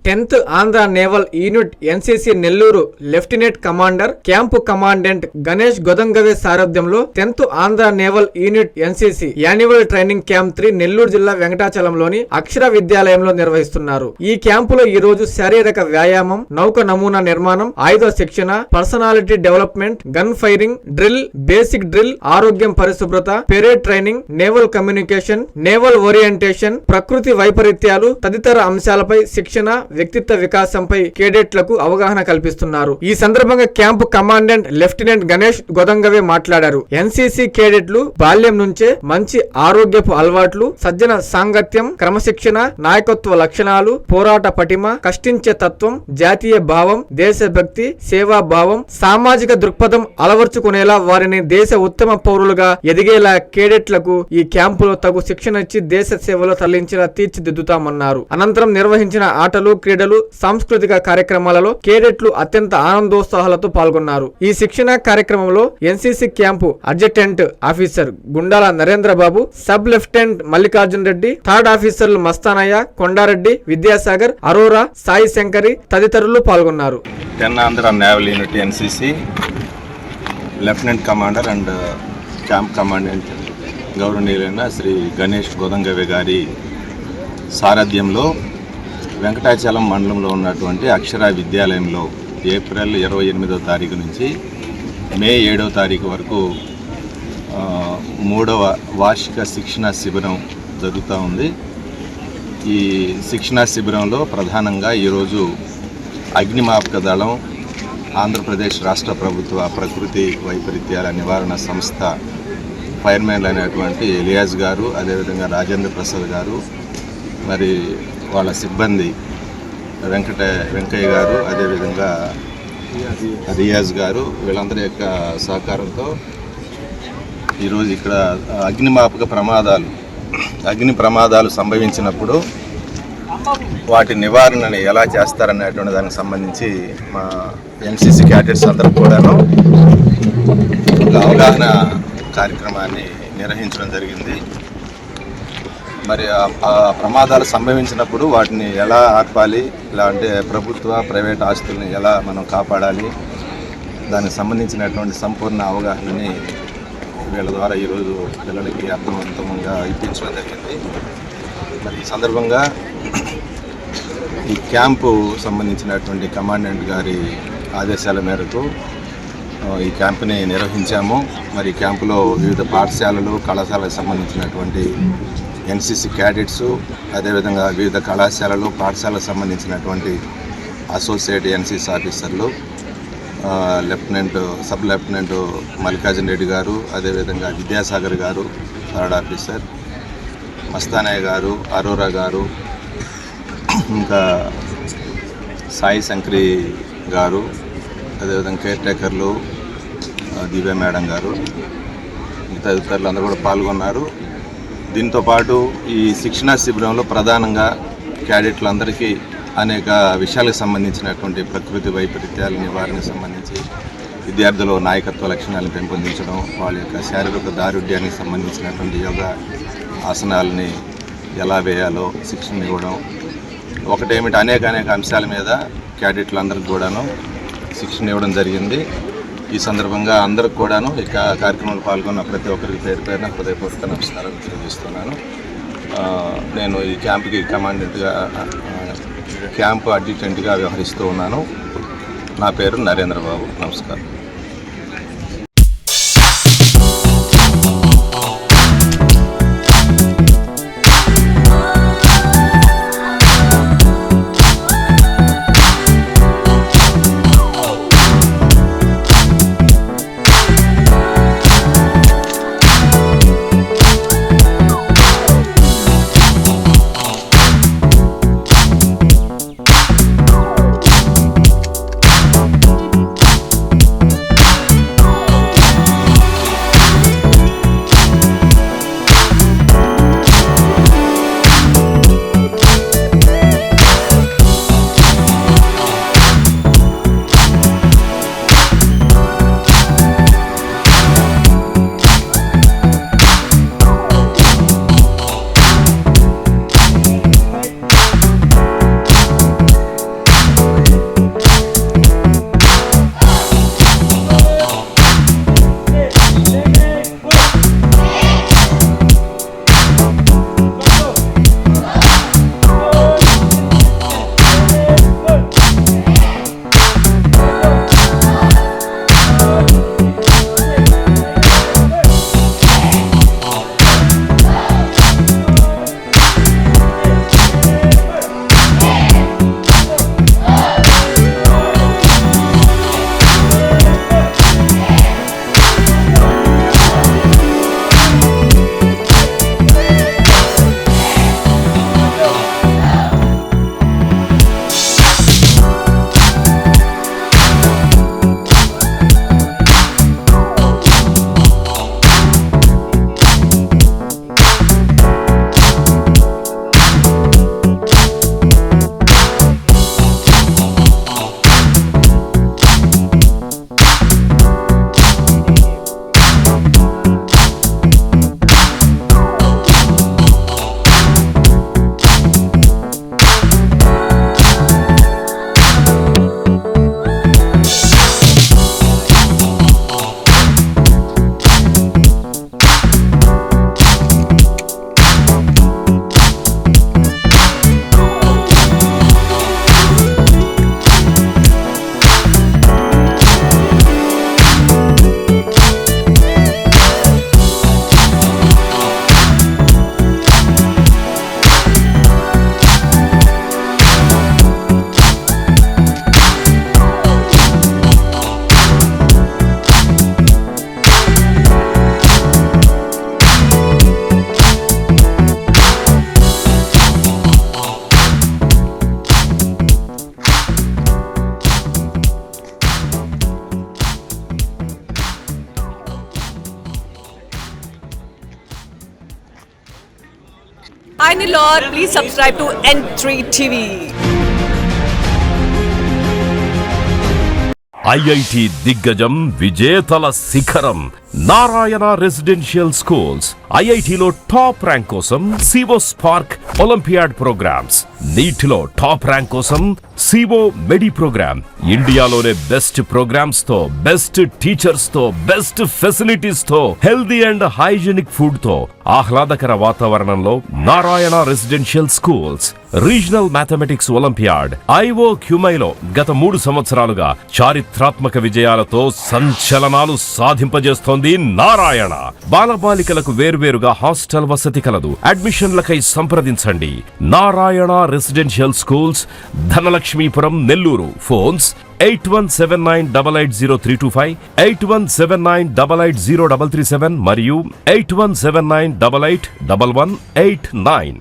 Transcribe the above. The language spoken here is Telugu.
10th Andhra naval unit NCC Nellore lieutenant commander camp commandant Ganesh Godangave సారథ్యంలో 10th Andhra naval unit NCC annual training camp 3 Nellore జిల్లా వెంకటాచలంలోని అక్షర విద్యాలయంలో నిర్వహిస్తున్నారు. ఈ క్యాంపులో ఈ రోజు శారీరక వ్యాయామం, నౌక నమూనా నిర్మాణం, ఆయుధ శిక్షణ, personality development, gun firing drill, basic drill, ఆరోగ్యం పరిశుభ్రత, parade training, naval communication, naval orientation, ప్రకృతి వైపరీత్యాలు తదితర అంశాలపై శిక్షణ, వ్యక్తిత్వ వికాసంపై కేడెట్లకు అవగాహన కల్పిస్తున్నారు. ఈ సందర్భంగా క్యాంపు కమాండెంట్ లెఫ్టినెంట్ గణేష్ గొదంగవే మాట్లాడారు. ఎన్సీసీ కేడెట్లు బాల్యం నుంచే మంచి ఆరోగ్యపు అలవాట్లు, సజ్జన సాంగత్యం, క్రమశిక్షణ, నాయకత్వ లక్షణాలు, పోరాట పటిమ, కష్టించే తత్వం, జాతీయ భావం, దేశభక్తి, సేవా భావం, సామాజిక దృక్పథం అలవర్చుకునేలా వారిని దేశ ఉత్తమ పౌరులుగా ఎదిగేలా కేడెట్లకు ఈ క్యాంపులో తగు శిక్షణ ఇచ్చి దేశ సేవలో తరలించేలా తీర్చిదిద్దుతామన్నారు. అనంతరం నిర్వహించిన ఆటలు, క్రీడలు, సాంస్కృతిక కార్యక్రమాలలో కేడెట్లు అత్యంత ఆనందోత్సాహాలతో పాల్గొన్నారు. ఈ శిక్షణ కార్యక్రమంలో NCC camp adjutant officer Gundala Narendra Babu, sub lieutenant Mallikarjun Reddy, third ఆఫీసర్లు మస్తానయ్య, కొండారెడ్డి, విద్యాసాగర్, అరోరా, సాయి శంకరి తదితరులు పాల్గొన్నారు. 10 Andhra naval unit NCC lieutenant commander and camp commandant గౌరవనీయులైన శ్రీ గణేష్ గొదంగవే గారి సారథ్యంలో వెంకటాచలం మండలంలో ఉన్నటువంటి అక్షర విద్యాలయంలో ఏప్రిల్ 28వ తారీఖు నుంచి మే 7వ తారీఖు వరకు 3వ వార్షిక శిక్షణ శిబిరం జరుగుతూ ఉంది. ఈ శిక్షణా శిబిరంలో ప్రధానంగా ఈరోజు అగ్నిమాపక దళం, ఆంధ్రప్రదేశ్ రాష్ట్ర ప్రభుత్వ ప్రకృతి వైపరీత్యాల నివారణ సంస్థ ఫైర్మెన్లు అయినటువంటి ఎలియాజ్ గారు, అదేవిధంగా రాజేంద్ర ప్రసాద్ గారు, మరి వాళ్ళ సిబ్బంది వెంకయ్య గారు, అదేవిధంగా రియాజ్ గారు, వీళ్ళందరి యొక్క సహకారంతో ఈరోజు ఇక్కడ అగ్ని ప్రమాదాలు సంభవించినప్పుడు వాటి నివారణని ఎలా చేస్తారనేటువంటి దానికి సంబంధించి మా ఎన్సీసీ క్యాడెట్స్ అందరూ కూడాను ఒక అవగాహన కార్యక్రమాన్ని నిర్వహించడం జరిగింది. మరి ఆ ప్రమాదాలు సంభవించినప్పుడు వాటిని ఎలా ఆర్పాలి, ఇలా అంటే ప్రభుత్వ, ప్రైవేట్ ఆస్తుల్ని ఎలా మనం కాపాడాలి, దానికి సంబంధించినటువంటి సంపూర్ణ అవగాహనని వీళ్ళ ద్వారా ఈరోజు పిల్లలకి అర్థవంతంగా ఇప్పించడం జరిగింది. మరి ఈ సందర్భంగా ఈ క్యాంపు సంబంధించినటువంటి కమాండెంట్ గారి ఆదేశాల మేరకు ఈ క్యాంపుని నిర్వహించాము. మరి ఈ క్యాంపులో వివిధ పాఠశాలలు, కళాశాలకు సంబంధించినటువంటి ఎన్సీసీ క్యాడెట్స్, అదేవిధంగా వివిధ కళాశాలలు, పాఠశాలకు సంబంధించినటువంటి అసోసియేట్ ఎన్సీసీ ఆఫీసర్లు, సబ్ లెఫ్టినెంట్ మల్లికార్జున్ రెడ్డి గారు, అదేవిధంగా విద్యాసాగర్ గారు థర్డ్ ఆఫీసర్, మస్తానయ్య గారు, అరోరా గారు, ఇంకా సాయి శంకరి గారు, అదేవిధంగా కేర్ టేకర్లు దివ్య మేడం గారు, తదితరులు అందరూ కూడా పాల్గొన్నారు. దీంతోపాటు ఈ శిక్షణా శిబిరంలో ప్రధానంగా క్యాడెట్లందరికీ అనేక విషయాలకు సంబంధించినటువంటి ప్రకృతి వైపరీత్యాల నివారణకు సంబంధించి విద్యార్థుల నాయకత్వ లక్షణాలను పెంపొందించడం, వాళ్ళ యొక్క శారీరక దారుఢ్యానికి సంబంధించినటువంటి యోగా ఆసనాలని ఎలా వేయాలో శిక్షణ ఇవ్వడం, ఒకటేమిటి అనేక అంశాల మీద క్యాడెట్లందరికీ కూడాను శిక్షణ ఇవ్వడం జరిగింది. ఈ సందర్భంగా అందరికి కూడాను ఈ కార్యక్రమంలో పాల్గొన్న ప్రతి ఒక్కరికి పేరున హృదయపూర్వక నమస్కారాలు తెలియజేస్తున్నాను. నేను ఈ క్యాంప్కి కమాండెంట్గా, క్యాంపు అడ్జటెంట్గా వ్యవహరిస్తూ ఉన్నాను. నా పేరు నరేంద్రబాబు. నమస్కారం. Hi Nilor, please subscribe to N3 TV. IIT దిగ్గజం విజేతల శిఖరం నారాయణ రెసిడెన్షియల్ స్కూల్స్. ఐఐటిలో టాప్ ర్యాంక్ కోసం సివో స్పార్క్ ఒలింపియాడ్ ప్రోగ్రామ్స్, నీటిలో టాప్ ర్యాంక్ కోసం సివో మెడి ప్రోగ్రామ్. ఇండియాలోనే బెస్ట్ ప్రోగ్రామ్స్ తో, బెస్ట్ టీచర్స్ తో, బెస్ట్ ఫెసిలిటీస్ తో, హెల్దీ అండ్ హైజీనిక్ ఫుడ్ తో, ఆహ్లాదకర వాతావరణంలో Narayana residential schools. Regional mathematics olympiad ఐఓ క్యూమైలో గత 3 సంవత్సరాలుగా చారిత్రాత్మక విజయాలతో సంచలనాలు సాధింపజేస్తోంది నారాయణ. బాలబాలికలకు వేర్వేరుగా హాస్టల్ వసతి కలదు. అడ్మిషన్లకై సంప్రదించండి. Narayana residential schools, Dhanalakshmipuram, Nellore. Phones 8179880325, 8179880337 మరియు 8179881189.